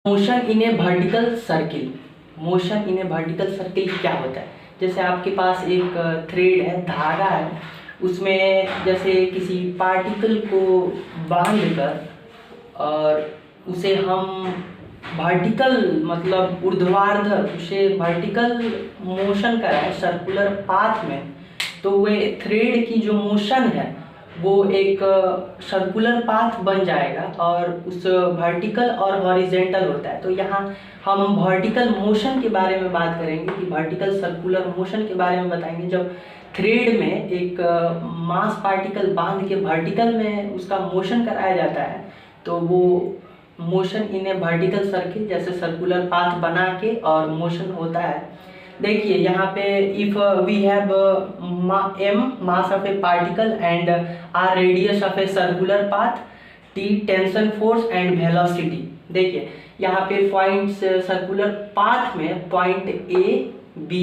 Motion in a vertical circle. Motion in a vertical circle क्या होता है? जैसे आपके पास एक थ्रेड है, धागा है, उसमें जैसे किसी पार्टिकल को बांध कर और उसे हम वर्टिकल मतलब ऊर्ध्वाधर उसे वर्टिकल मोशन कराए सर्कुलर पाथ में, तो वे थ्रेड की जो मोशन है वो एक सर्कुलर पाथ बन जाएगा और उस वर्टिकल और हॉरिजेंटल होता है। तो यहाँ हम वर्टिकल मोशन के बारे में बात करेंगे कि वर्टिकल सर्कुलर मोशन के बारे में बताएंगे। जब थ्रेड में एक मास पार्टिकल बांध के वर्टिकल में उसका मोशन कराया जाता है तो वो motion in a vertical circle जैसे सर्कुलर पाथ बना के और मोशन होता है। देखिए यहाँ पे if we have m mass of a particle and r radius of a circular path, t tension force and velocity. देखिए यहाँ पे पॉइंट्स सर्कुलर पाथ में पॉइंट a b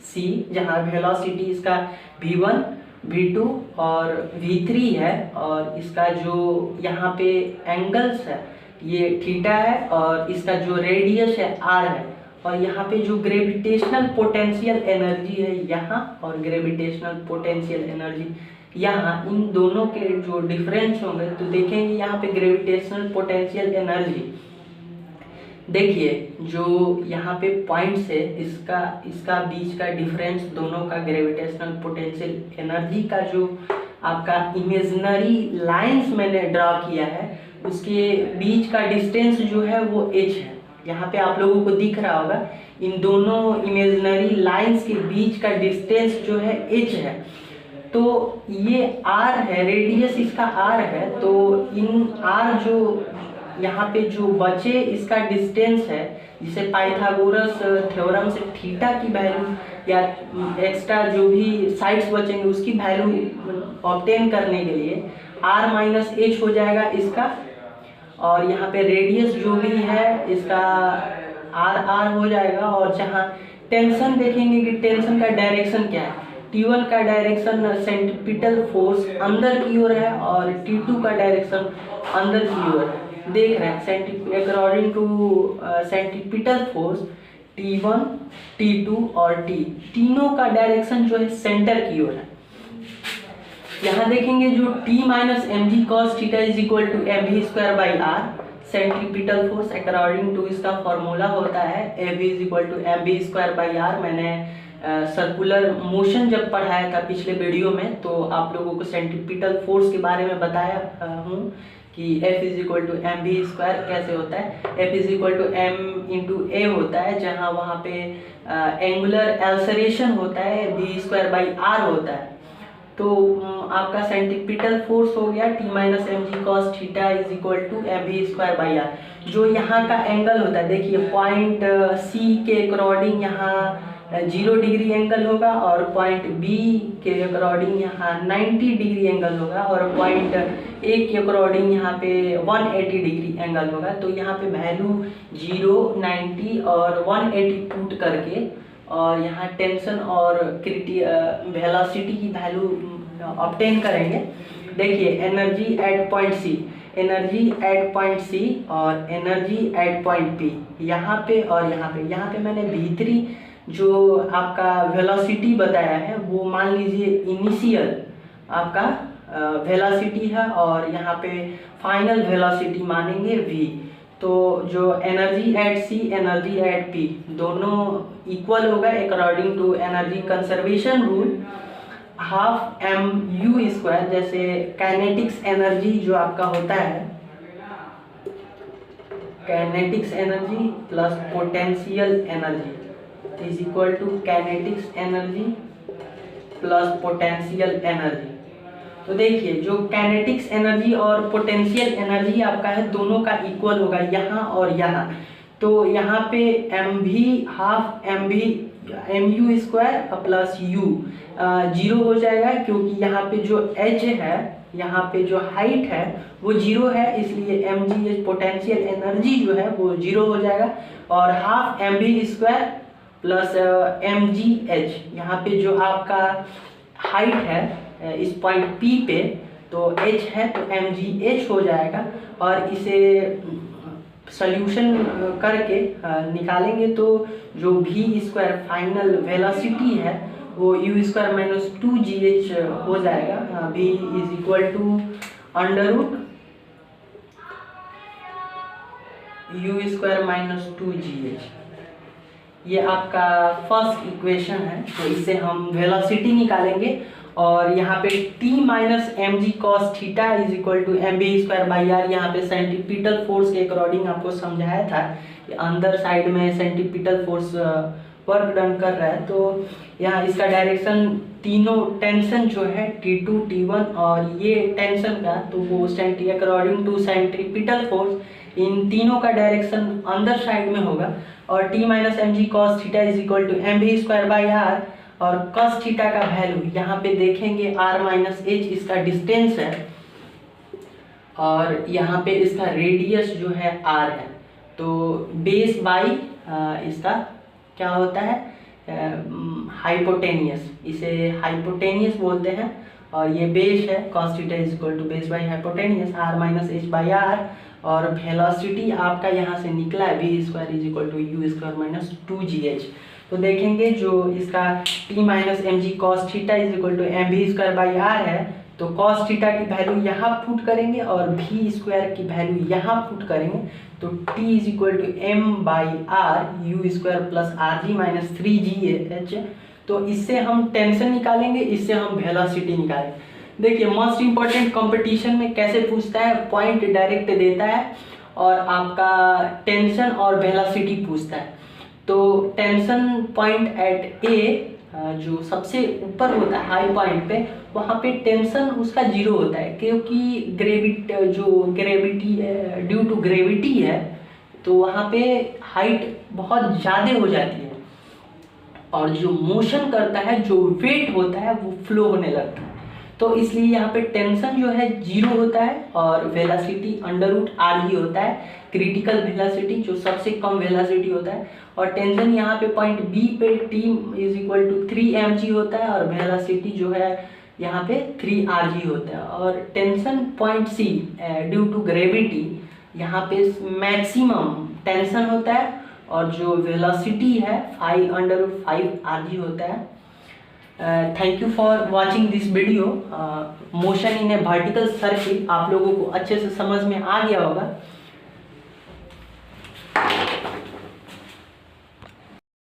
c, जहाँ वेलोसिटी इसका v1 v2 और v3 है और इसका जो यहाँ पे एंगल्स है ये थीटा है और इसका जो रेडियस है r है और यहाँ पे जो ग्रेविटेशनल पोटेंशियल एनर्जी है यहाँ और ग्रेविटेशनल पोटेंशियल एनर्जी यहाँ, इन दोनों के जो डिफरेंस होंगे तो देखेंगे यहाँ पे ग्रेविटेशनल पोटेंशियल एनर्जी। देखिए जो यहाँ पे पॉइंट्स है इसका बीच का डिफरेंस, दोनों का ग्रेविटेशनल पोटेंशियल एनर्जी का जो आपका इमेजिनरी लाइंस मैंने ड्रॉ किया है उसके बीच का डिस्टेंस जो है वो h है। यहाँ पे आप लोगों को दिख रहा होगा इन दोनों इमेजिनरी लाइंस के बीच का डिस्टेंस जो है h है। तो ये r है, रेडियस इसका r है, तो इन r जो यहाँ पे जो बचे इसका डिस्टेंस है जिसे पाइथागोरस थ्योरम से थीटा की वैल्यू या एक्स्ट्रा जो भी साइड्स बचेंगे उसकी वैल्यू ऑब्टेन करने के लिए r माइनस h हो जाएगा इसका, और यहाँ पे रेडियस जो भी है इसका r हो जाएगा। और जहाँ टेंशन देखेंगे कि टेंशन का डायरेक्शन क्या है, T1 का डायरेक्शन सेंट्रीपिटल फोर्स अंदर की ओर है और T2 का डायरेक्शन अंदर की ओर है। देख रहे हैं according to centripetal force T1, T2 और T तीनों का डायरेक्शन जो है सेंटर की ओर है। यहाँ देखेंगे जो T minus M G cos theta is equal to M V square by R, centripetal force according to इसका फॉर्मूला होता है A V is equal to M V square by R. मैंने सर्कुलर मोशन जब पढ़ाया था पिछले video में तो आप लोगों को सेंट्रीपिटल फोर्स के बारे में बताया हूँ कि F is equal to M V square कैसे होता है। F is equal to M into A होता है जहाँ वहाँ पे एंगुलर एल्सरेशन होता है, वी स्क्वायर बाई आर होता है। तो आपका सेंट्रीपिटल फोर्स हो गया T minus M G cos theta is equal to M V square by R. जो यहाँ का एंगल होता है देखिए पॉइंट C के अकॉर्डिंग यहाँ 0 डिग्री एंगल होगा और पॉइंट B के अकॉर्डिंग यहाँ 90 डिग्री एंगल होगा और पॉइंट A के अकॉर्डिंग यहाँ पे 180 डिग्री एंगल होगा। तो यहाँ पे वैल्यू 0, 90 और 180 पुट करके और यहाँ टेंशन और वेलोसिटी की वैल्यू ऑब्टेन करेंगे। देखिए energy at point C, energy at point C और एनर्जी एट पॉइंट पी, यहाँ पे और यहाँ पे मैंने V3 जो आपका वेलोसिटी बताया है वो मान लीजिए इनिशियल आपका वेलोसिटी है और यहाँ पे फाइनल वेलोसिटी मानेंगे v। तो जो energy at C energy at P दोनों इक्वल होगा according to energy conservation rule, half M U square. जैसे काइनेटिक्स एनर्जी जो आपका होता है kinetics energy plus potential energy is equal to kinetics energy plus potential energy. तो देखिए जो काइनेटिक्स एनर्जी और पोटेंशियल एनर्जी आपका है दोनों का इक्वल होगा यहाँ और यहाँ। तो यहाँ पे M V half M V M U square plus U 0 हो जाएगा क्योंकि यहाँ पे जो एच है यहाँ पे जो हाइट है वो 0 है, इसलिए M G H potential energy जो है वो 0 हो जाएगा। और half M V square plus M G H, यहाँ पे जो आपका हाइट है इस पॉइंट P पे तो H है तो mgh हो जाएगा और इसे सॉल्यूशन करके निकालेंगे तो जो v स्क्वायर फाइनल वेलोसिटी है वो u स्क्वायर माइनस 2gh हो जाएगा। v is equal to under root u square minus 2gh। ये आपका फर्स्ट इक्वेशन है। तो इससे हम वेलोसिटी निकालेंगे और यहाँ पे t minus M G cos theta is equal to M B square by R. यहाँ पे सेंटीपिटल फोर्स के अकॉर्डिंग आपको समझाया था कि अंदर साइड में सेंटीपिटल फोर्स वर्क डन कर रहा है। तो यहाँ इसका डायरेक्शन तीनों टेंशन जो है T2 T1 और ये टेंशन का, तो वो अकॉर्डिंग टू सेंट्रीपिटल फोर्स इन तीनों का डायरेक्शन अंदर साइड में होगा। और t minus M G cos theta is equal to M B square by R. और कॉस थीटा का वैल्यू यहाँ पे देखेंगे r माइनस एच इसका डिस्टेंस है और यहाँ पे इसका रेडियस जो है r है। तो बेस बाई इसका क्या होता है, हाइपोटेनियस, इसे हाइपोटेनियस बोलते हैं। और ये बेस है, cos theta is equal to base by hypotenuse r minus H by R. और वेलोसिटी आपका यहाँ से निकला है v square is equal to U square minus 2gh। तो देखेंगे जो इसका t minus M G cos theta is equal to M V square by R है, तो कॉस थीटा की वैल्यू यहाँ पुट करेंगे और v स्क्वायर की वैल्यू यहाँ पुट करेंगे। तो t is equal to M by R U square plus R G minus 3gh। तो इससे हम टेंशन निकालेंगे, इससे हम वेलोसिटी निकालेंगे। देखिए मोस्ट इंपॉर्टेंट कंपटीशन में कैसे पूछता है, पॉइंट डायरेक्ट देता है और आपका टेंशन और वेलोसिटी पूछता है। तो टेंशन पॉइंट एट ए जो सबसे ऊपर होता है हाई पॉइंट पे, वहाँ पे टेंशन उसका जीरो होता है क्योंकि ग्रेविटी ड्यू टू ग्रेविटी है तो वहाँ पे हाइट बहुत ज़्यादा हो जाती है और जो मोशन करता है, जो वेट होता है वो फ्लो होने लगता है। तो इसलिए यहाँ पे टेंशन जो है जीरो होता है और वेलोसिटी अंडर रूट आर ही होता है, क्रिटिकल वेलोसिटी जो सबसे कम वेलोसिटी होता है। और टेंशन यहाँ पे पॉइंट बी पे T is equal to 3mg होता है और वेलोसिटी जो है यहाँ पे 3rg होता है। और tension point C due to gravity यहाँ पे मैक्सिमम टेंशन होता है और जो वेलोसिटी है 5/5rg होता है। Thank you for watching this video. Motion in a vertical circle आप लोगों को अच्छे से समझ में आ गया होगा।